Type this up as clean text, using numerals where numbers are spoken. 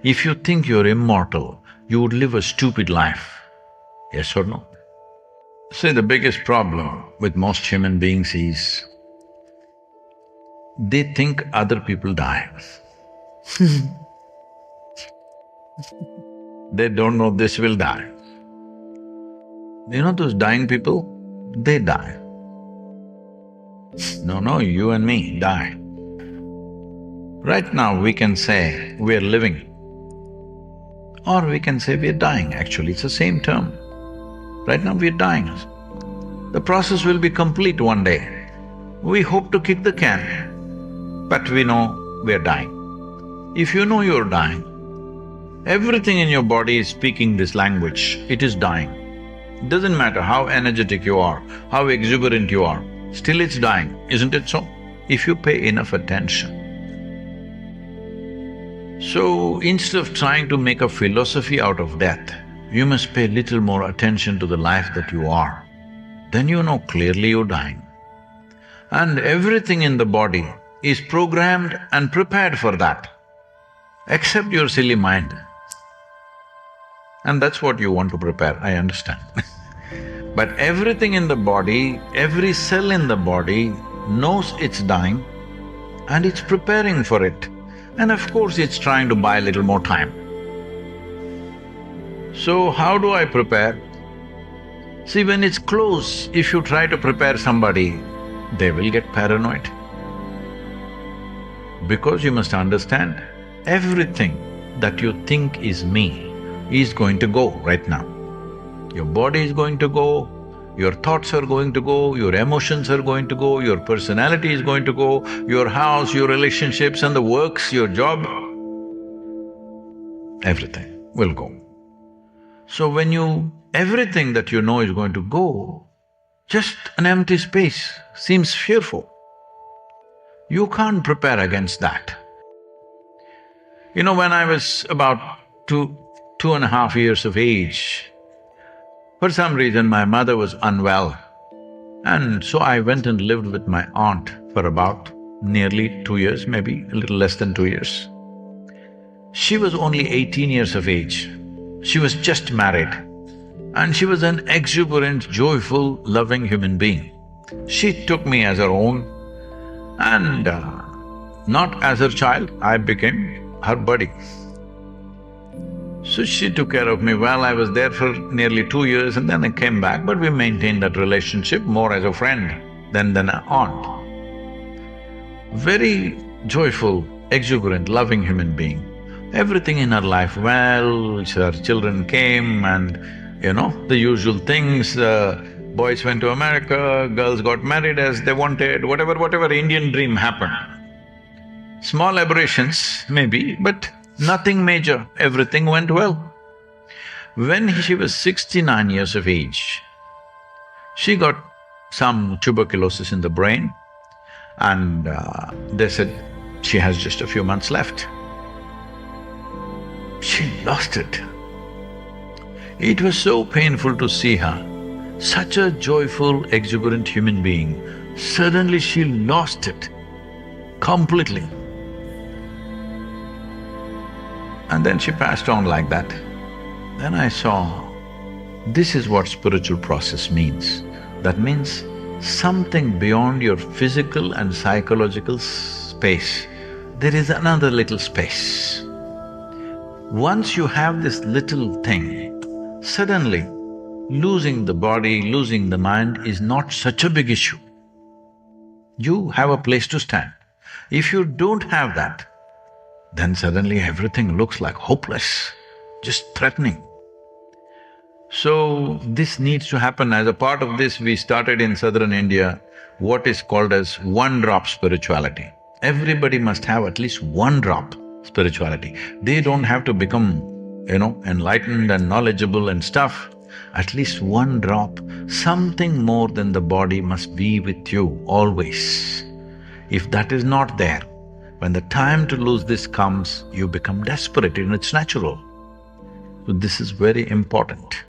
If you think you're immortal, you would live a stupid life. Yes or no? See, the biggest problem with most human beings is they think other people die. They don't know this will die. You know those dying people? They die. No, you and me die. Right now we can say we're living, or we can say we're dying, actually, it's the same term. Right now we're dying. The process will be complete one day. We hope to kick the can, but we know we're dying. If you know you're dying, everything in your body is speaking this language, it is dying. Doesn't matter how energetic you are, how exuberant you are, still it's dying, isn't it so? If you pay enough attention. So, instead of trying to make a philosophy out of death, you must pay little more attention to the life that you are. Then you know clearly you're dying. And everything in the body is programmed and prepared for that, except your silly mind. And that's what you want to prepare, I understand. But everything in the body, every cell in the body knows it's dying and it's preparing for it. And of course it's trying to buy a little more time. So how do I prepare? See, when it's close, if you try to prepare somebody, they will get paranoid. Because you must understand, everything that you think is me is going to go right now. Your body is going to go, your thoughts are going to go, your emotions are going to go, your personality is going to go, your house, your relationships and the works, your job, everything will go. So when everything that you know is going to go, just an empty space seems fearful. You can't prepare against that. You know, when I was about 2.5 years of age, for some reason my mother was unwell, and so I went and lived with my aunt for about nearly 2 years, maybe a little less than 2 years. She was only 18 years of age. She was just married, and she was an exuberant, joyful, loving human being. She took me as her own, and not as her child, I became her buddy. So she took care of me well. I was there for nearly 2 years and then I came back, but we maintained that relationship more as a friend than an aunt. Very joyful, exuberant, loving human being. Everything in her life well, her children came and, you know, the usual things, boys went to America, girls got married as they wanted, whatever Indian dream happened. Small aberrations, maybe, but nothing major, everything went well. When she was 69 years of age, she got some tuberculosis in the brain and they said she has just a few months left. She lost it. It was so painful to see her, such a joyful, exuberant human being, suddenly she lost it completely. And then she passed on like that. Then I saw, this is what spiritual process means. That means something beyond your physical and psychological space, there is another little space. Once you have this little thing, suddenly losing the body, losing the mind is not such a big issue. You have a place to stand. If you don't have that, then suddenly everything looks like hopeless, just threatening. So, this needs to happen. As a part of this, we started in southern India what is called as one-drop spirituality. Everybody must have at least one drop spirituality. They don't have to become, enlightened and knowledgeable and stuff. At least one drop, something more than the body must be with you always. If that is not there, when the time to lose this comes, you become desperate and it's natural. So this is very important.